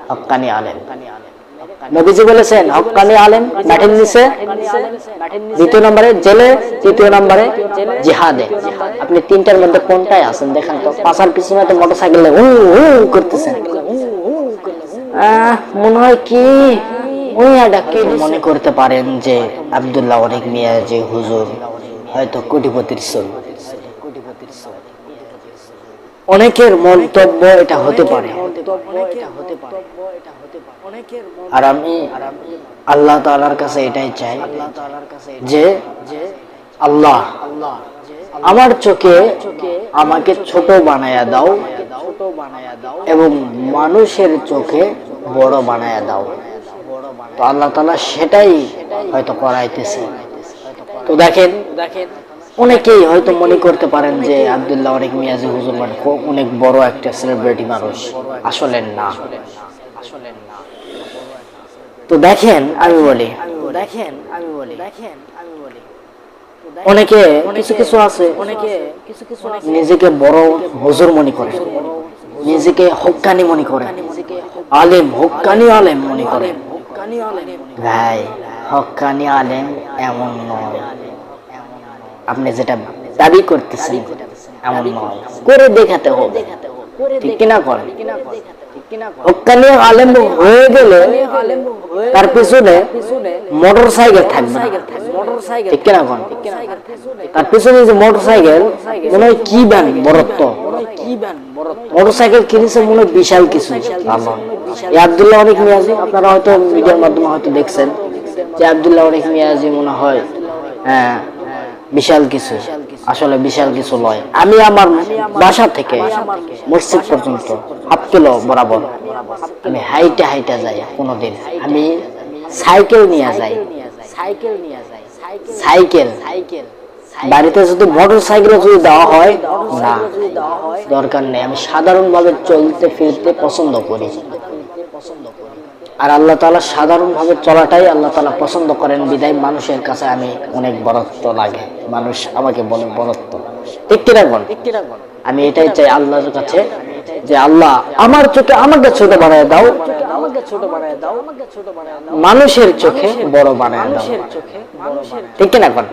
হক্কানি আলেম। নবীজি বলেছেন হক্কানি আলেম মাটির নিচে, দ্বিতীয় নম্বরে জেলে, তৃতীয় নম্বরে জিহাদে। আপনি তিনটার মধ্যে কোনটায় আছেন দেখেন তো। পাশার পিছনে তো মোটরসাইকেলে করতেছেন, মনে হয় কি মনে করতে পারেন যে আব্দুল্লাহ অনেক মিয়া যে হুজুর হয়তো কোটিপতির ছেলে। অনেকের মন্তব্য এটা হতে পারে, আর আমি আল্লাহ তাআলার কাছে এটাই চাই যে আল্লাহ আমার চোখে আমাকে ছোট বানায়া দাও এবং মানুষের চোখে বড় বানায়া দাও। তো আল্লাহ তাআলা সেটাই হয়তো করাইতেছে। তো দেখেন অনেকেই হয়তো মনে করতে পারেন যে আব্দুল্লাহ অনেক মিয়াজি হুজুর মানে অনেক বড় একটা সেলিব্রিটি মানুষ, আসলে না। তো দেখেন আমি বলি অনেকে কিছু কিছু আছে নিজেকে বড় হুজুর মনে করে, নিজেকে হক্কানি মনে করে, আলেম হক্কানি আলেম মনে করে। ভাই হক্কানি আলেম এমন নয়, আপনি যেটা দাবি করতেছেন এমন নয়, করে দেখাতে হবে, ঠিক কিনা করেন। হক্কানি আলেম হয়ে গেলে তার পিছনে মোটর সাইকেল থাকবে না, ঠিক কিনা করেন। তার পিছনে যে মোটর সাইকেল মনে হয় কি ব্যান বরত্ব, মোটর সাইকেল কিনেছে মনে হয় বিশাল কিছু। আব্দুল্লাহ অনেক মিয়াজি আপনারা হয়তো মিডিয়ার মাধ্যমে হয়তো দেখছেন যে আব্দুল্লাহ অনেক মিয়াজি মনে হয় বিশাল কিছু, আসলে বিশাল কিছু নয়। আমি আমার বাসা থেকে মসজিদ পর্যন্ত হাফ কিলো বরাবর আমি হাইটা হাইটা যাই, কোনোদিন আমি সাইকেল নিয়ে যাই। সাইকেল বাড়িতে যদি মোটর সাইকেল যদি দেওয়া হয় না, দরকার নেই। আমি সাধারণ ভাবে চলতে ফিরতে পছন্দ করি, আর আল্লাহ তাআলা সাধারণ ভাবে চলাটাই আল্লাহ তাআলা পছন্দ করেন। বিদায় মানুষের কাছে আমি অনেক বড়ত্ব লাগে, মানুষ আমাকে বলে বড়ত্ব, ঠিক কিনা বল। আমি এটাই চাই আল্লাহর কাছে যে আল্লাহ আমার চোখে আমাকে ছোট বানায় দাও, মানুষের চোখে বড় বানায় দাও, ঠিক কিনা বল।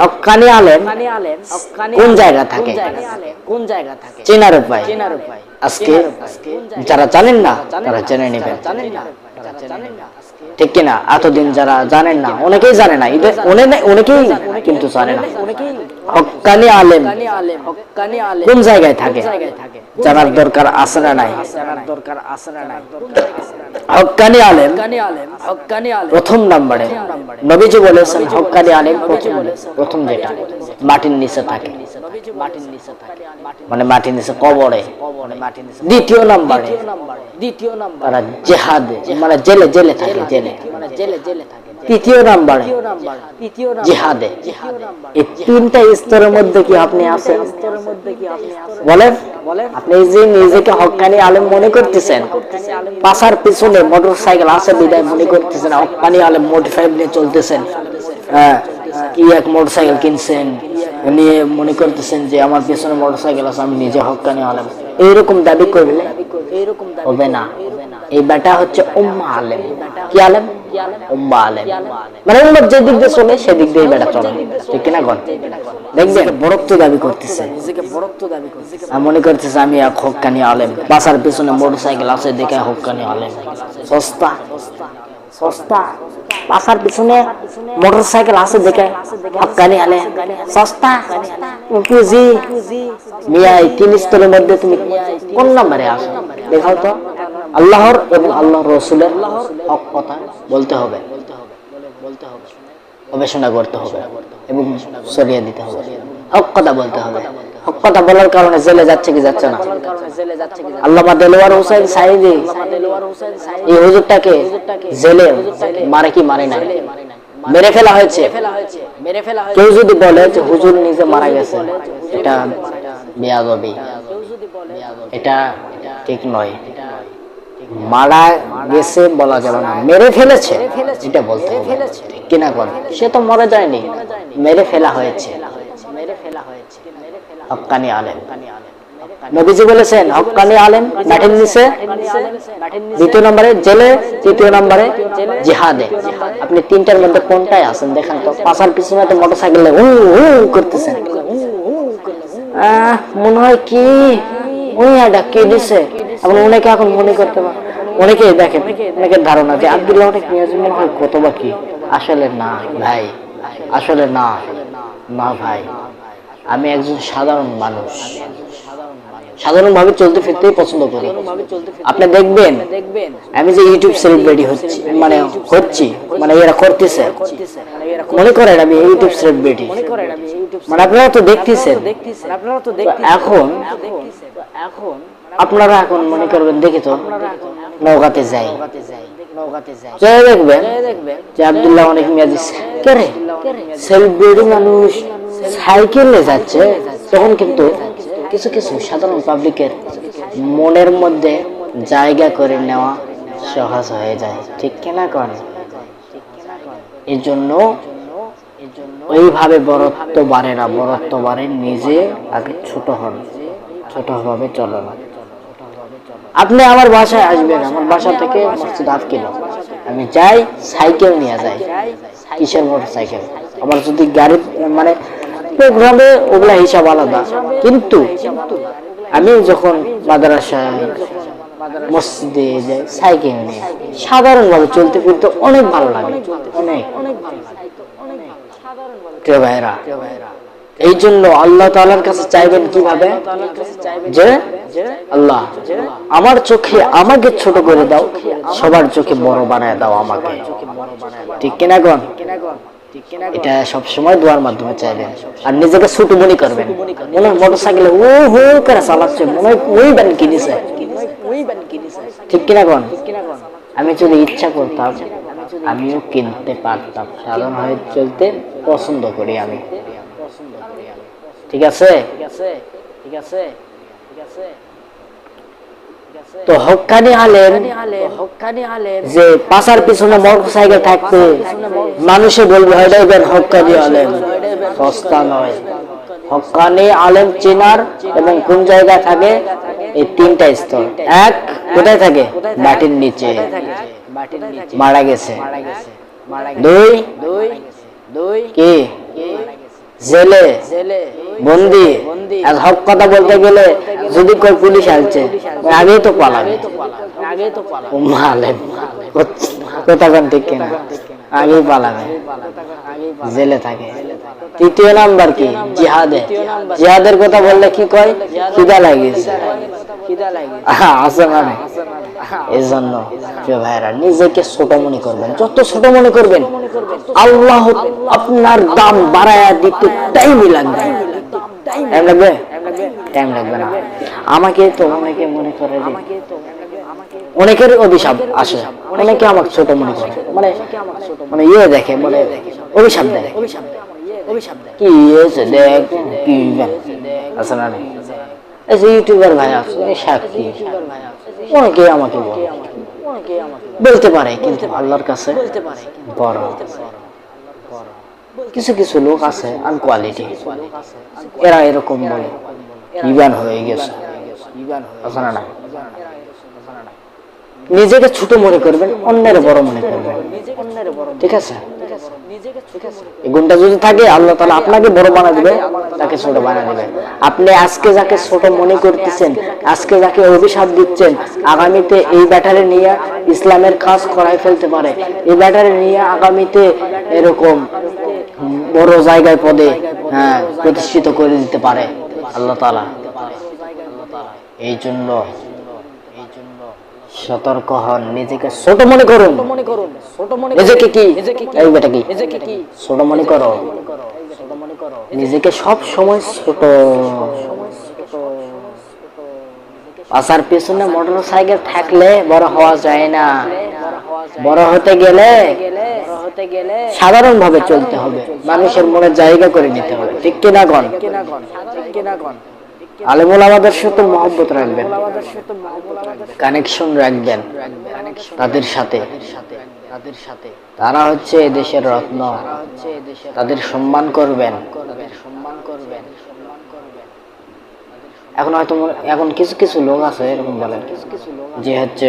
হক্কানি আলেম কোন জায়গা থাকে চেনার উপায় আজকে যারা জানেন না তারা জেনে নেবেন, ঠিক কিনা। এতদিন যারা জানেন না, অনেকেই জানে না, অনেকেই কিন্তু জানে না হক্কানি আলেম কোন জায়গায় থাকে, জানার দরকার আছে না নাই। হক্কানি আলেম প্রথম নম্বরে নবীজি বলেছেন হক্কানি আলেম প্রথম যেটা মাটির নিচে থাকে, মানে মাটির নিচে কবরে। দ্বিতীয় নম্বরে তারা জিহাদে মানে জেলে জেলে থাকে, জেলে। তৃতীয় নম্বরে জিহাদে। এই তিনটা স্তরের মধ্যে কি আপনি আছেন বলেন? আপনি যে নিজেকে হক্কানি আলেম মনে করতেছেন, পাশার পিছনে মোটর সাইকেল আছে বিদায় মনে করতেছেন হক্কানি আলেম, মোটিফাইভ নিয়ে চলতেছেন, কি এক মোটর সাইকেল কিনছেন নিয়ে মনে করতেছেন যে আমার পিছনে মোটর সাইকেল আছে, আমি নিজে হক্কানি আলেম। এইরকম দাবি করলে হবে না। এই বেটা হচ্ছে উম্মাহ আলেম। কি আলেম? উম্মাহ আলেম, মানে উম্মত যে দিক দিয়ে চলে সেদিক দিয়ে বেটা চলে, ঠিক কিনা গণ। দেখবেন বড়ত্ব দাবি করতেছে, মনে করতেছে আমি এক হক্কানি আলেম, বাসার পিছনে মোটর সাইকেল আছে দেখে হক্কানি আলেম। সস্তা সস্তা, বাসার পিছনে মোটর সাইকেল আছে দেখে হক্কানি আলেম, সস্তা পুঁজি। মিয়া এই তিন স্তরের মধ্যে তুমি কোন নম্বরে আসো দেখাও তো। আল্লাহর এবং আল্লাহর রাসূলের হক কথা বলতে হবে, গবেষণা করতে হবে এবং সরিয়ে দিতে হবে, হক কথা বলতে হবে। হক কথা বলার কারণে জেলে যাচ্ছে কি যাচ্ছে না? আল্লামা দেলোয়ার হোসেন সাঈদী এই হুজুরটাকে জেলে মারে কি মারে না? মেরে ফেলা হয়েছে। কেউ যদি বলে যে হুজুর নিজে মারা গেছে, এটা বেয়াদবি, এটা ঠিক নয়। মারা গেছে বলা যাবে না, মেরে ফেলেছে এটা বলতে হবে, ঠিক কিনা বল। সে তো মরে যায়নি, মেরে ফেলা হয়েছে। হক্কানি আলেম। নবীজি বলেছেন হক্কানি আলেম মাটির নিচে, দ্বিতীয় নম্বরে জেলে, তৃতীয় নম্বরে জিহাদে। আপনি তিনটার মধ্যে কোনটায় আছেন দেখেন তো? পাশার পিছনে তো মোটরসাইকেলে করতেছেন, মনে হয় কি ওই কি দিছে। এখন অনেকে এখন মনে করতে পারে, অনেকে দেখেন, অনেকের ধারণা যে আব্দুল্লাহ অনেক মিয়াজি মনে হয় কত বা কি। আসলে না ভাই, আসলে না, না ভাই, আমি একজন সাধারণ মানুষ, সাধারণ ভাবে চলতে ফিরতেই পছন্দ করি। আপনি দেখবেন আমি যে ইউটিউব সেলিব্রিটি হচ্ছি, মানে এরা করতেছে, মনে করেন আমি ইউটিউব সেলিব্রিটি, মানে আপনারা তো দেখতেছেন। এখন আপনারা এখন মনে করবেন দেখি তো নওগাঁতে যাই, দেখবেন যে আব্দুল্লাহ অনেক মিয়াজি করে সেলিব্রিটি মানুষ সাইকেলে যাচ্ছে, তখন কিন্তু কিছু কিছু সাধারণ পাবলিকের মনের মধ্যে জায়গা করে নেওয়া সহজ হয়ে যায়, ঠিক কিনা কন? এই জন্য ওইভাবে বরত্ব বাড়ে না, বরত্ব বাড়ে নিজে আগে ছোট হন, ছোট ভাবে চলন। আপনি আমার বাসায় আসবেন, আমার বাসা থেকে মসজিদ 8 কিলো, আমি যাই সাইকেল নিয়ে যাই, কিসের মোটর সাইকেল। আমার যদি গাড়ি মানে প্রোগ্রামে ওগুলা হিসাব আলাদা, কিন্তু আমি যখন মাদ্রাসায় মসজিদে যাই সাইকেল নিয়ে সাধারণ ভাবে চলতে ফিরতে অনেক ভালো লাগে, অনেক। প্রিয় ভাইরা, এই জন্য আল্লাহ তাআলার কাছে চাইবেন কিভাবে? যে আল্লাহ আমার চোখে আমাকে ছোট করে দাও, সবার চোখে বড় বানায় দাও আমাকে, ঠিক কিনা গণ? এটা সবসময় দোয়ার মাধ্যমে চাইবেন। আর নিজেকে ছোট মনে করবেন, মনে হয় মোটরসাইকেলে ও হো করে চালাচ্ছে, মনে হয় ওই ব্যান কিনেছে, ঠিক কিনা গণ? আমি যদি ইচ্ছা করতাম আমিও কিনতে পারতাম, সাধারণ হয়ে চলতে পছন্দ করি আমি, ঠিক আছে? তো হক্কানি আলেম যে পাশার পিছনে মোটরসাইকেল থাকবে, মানুষে বলবে হয়তো হক্কানি আলেম, সস্তা নয়। হক্কানি আলেম চেনার এবং কোন জায়গায় থাকে? এই 3টা স্তর। এক, কোথায় থাকে? মাটির নিচে, মারা গেছে। 2 কি? জেলে, বন্দি। আর হক কথা বলতে গেলে যদি কই পুলিশ আসছে, আগেই তো পালাবে, কথা কোন ঠিক কিনা? আগেই পালাবে, জেলে থাকে। 3য় নাম্বার কি? জিহাদে। জিহাদের কথা বললে কি কয়? খিদা লাগিয়েছে, আছে মানে। এই জন্য প্রিয় ভাইরা, নিজেকে ছোট মনে করবেন, যত ছোট মনে করবেন আল্লাহ আপনার দাম বাড়ায়া দিতে টাইমই লাগবে। টাইম লাগবে না। আমাকে তো অনেকে মনে করে, অনেকের অভিশাপ আসে, অনেকে আমাকে ছোট মনে করে, মানে ইয়ে দেখে, মানে অভিশাপ দেয়, কি হয়েছে দেখ, কি আছে না? এই যে ইউটিউবার ভাই আছে সাক্ষী, অনেকে আমাকে বলতে পারে, কিন্তু আল্লাহর কাছে বড়। কিছু কিছু লোক আছে আনকোয়ালিটি, এরা এরকম বলে ইবান হয়ে গেছে, আছে না? নিজেকে ছোট মনে করবেন, অন্যের বড় মনে করবেন, ঠিক আছে? এই গুণটা যদি থাকে আল্লাহ তাআলা আপনাকে বড় বানিয়ে দিবে, তাকে ছোট বানিয়ে দিবে। আপনি আজকে যাকে ছোট মনে করতেছেন, আজকে যাকে অভিশাপ দিচ্ছেন, আগামীতে এই ব্যাটারি নিয়ে ইসলামের কাজ করাই ফেলতে পারে, এই ব্যাটারি নিয়ে আগামীতে এরকম বড় জায়গায় পদে প্রতিষ্ঠিত করে দিতে পারে আল্লাহ তাআলা। এই জন্য সতর্ক হন, নিজেকে ছোট মনে করুন। নিজেকে কি এই বেটা কি ছোট মনে করো, নিজেকে সব সময় ছোট। পাশার পেছনে মোটরসাইকেল থাকলে বড় হওয়া যায় না। বড় হতে গেলে সাধারণ ভাবে চলতে হবে, মানুষের মনে জায়গা করে নিতে হবে, ঠিক কিনা গণ? আলেমুল আমাদের সাথে মহব্বত রাখবেন, কানেকশন রাখবেন তাদের সাথে। তারা হচ্ছে দেশের রত্ন, তাদের সম্মান করবেন। এখন হয়তো এখন কিছু কিছু লোক আছে এরকম বলে যে হচ্ছে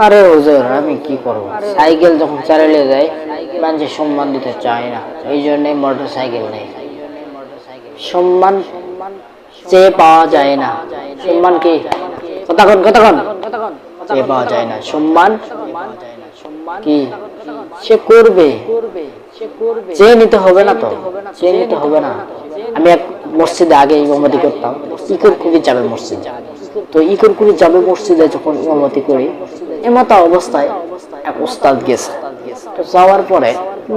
আরে হুজুর আমি কি করব, সাইকেল যখন চালিয়ে যায় মানুষের সম্মান দিতে চায় না, এই জন্যই মোটর সাইকেল নেই। সম্মান চেয়ে পাওয়া যায় না। সম্মান কি কতক্ষণ চেয়ে পাওয়া যায় না। সম্মান কি সে করবে, চেয়ে নিতে হবে না, তো চেয়ে নিতে হবে না। আমি এক মসজিদে আগে ইমামতি করতাম, ইকরকুড়ি যাবে মসজিদ। তো ইকরকুড়ি যাবে মসজিদে যখন ইমামতি করি, এমতা অবস্থায় এক উস্তাদ গেছে। তো যাওয়ার পরে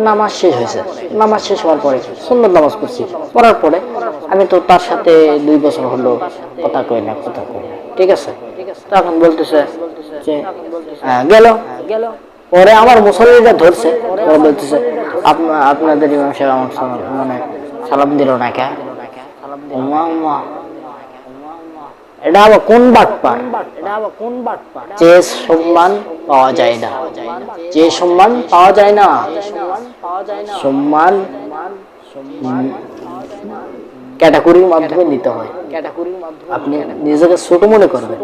নামাজ শেষ হয়েছে, নামাজ শেষ হওয়ার পরে সুন্দর নামাজ পড়ছি, পড়ার পরে আমি তো তার সাথে 2 বছর হলো কথা কই না, ঠিক আছে। তখন বলতেছে যে গেল। পরে আমার মুসল্লিরা ধরছে, বলতেছে আপনাদের ইমাম সাহেব আমার মানে সালাম দিল না কে? এটা আবার কোন বাটপার? যে সম্মান পাওয়া যায় না, যে সম্মান পাওয়া যায় না। সম্মান ক্যাটাগরির মাধ্যমে নিতে হয়। আপনি নিজেকে ছোট মনে করবেন,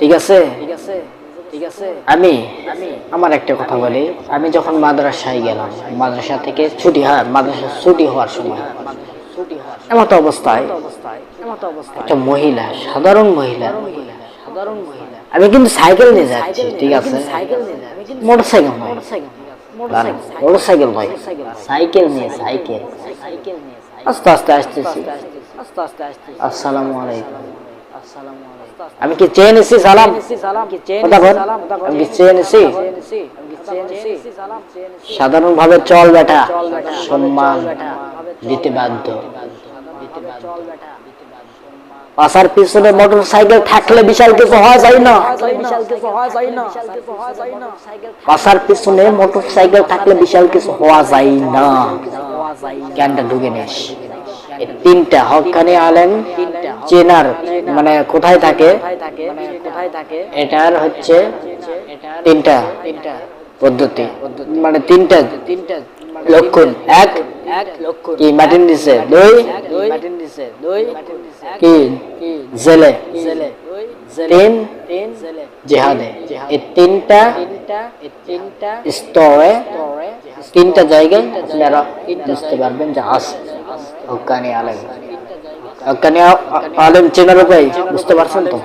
ঠিক আছে? আমি আমার একটা কথা বলি, আমি যখন মাদ্রাসায় গেলাম, মাদ্রাসা থেকে ছুটি হয়, মাদ্রাসা ছুটি হওয়ার সময় এমত অবস্থায় একটা মহিলা, সাধারণ মহিলা, আমি কিন্তু সাইকেল নিয়ে যাচ্ছি, ঠিক আছে, মোটরসাইকেল নয়, মোটরসাইকেল নয়, সাইকেল নিয়ে, সাইকেল আস্তে আস্তে আসতেছি। আসসালামু আলাইকুম। আমি কি চেয়ে নিছি সালাম? আমি কি চেয়ে নিছি? সাধারণ ভাবে চল বেটা, সম্মান দিতে বাধ্য। পাশার পিছনে মোটর সাইকেল থাকলে বিশাল কিছু হওয়া যায় না। পাশার পিছনে মোটর সাইকেল থাকলে বিশাল কিছু হওয়া যায় না। জ্ঞানটা ঢুকে নিস। এই 3টা হক্কানি আলেম চেনার মানে কোথায় থাকে, এটার হচ্ছে 3টা পদ্ধতি, মানে 3টা লক্ষণ। এক কি মাটির নিচে, 2 কি জেলে, 3 জিহাদে। এই 3টা স্তরে, 3টা জায়গায় আপনারা বুঝতে পারবেন যে আছে হক্কানি আলেম। হক্কানি আলেম চেনার উপায় বুঝতে পারছেন তো?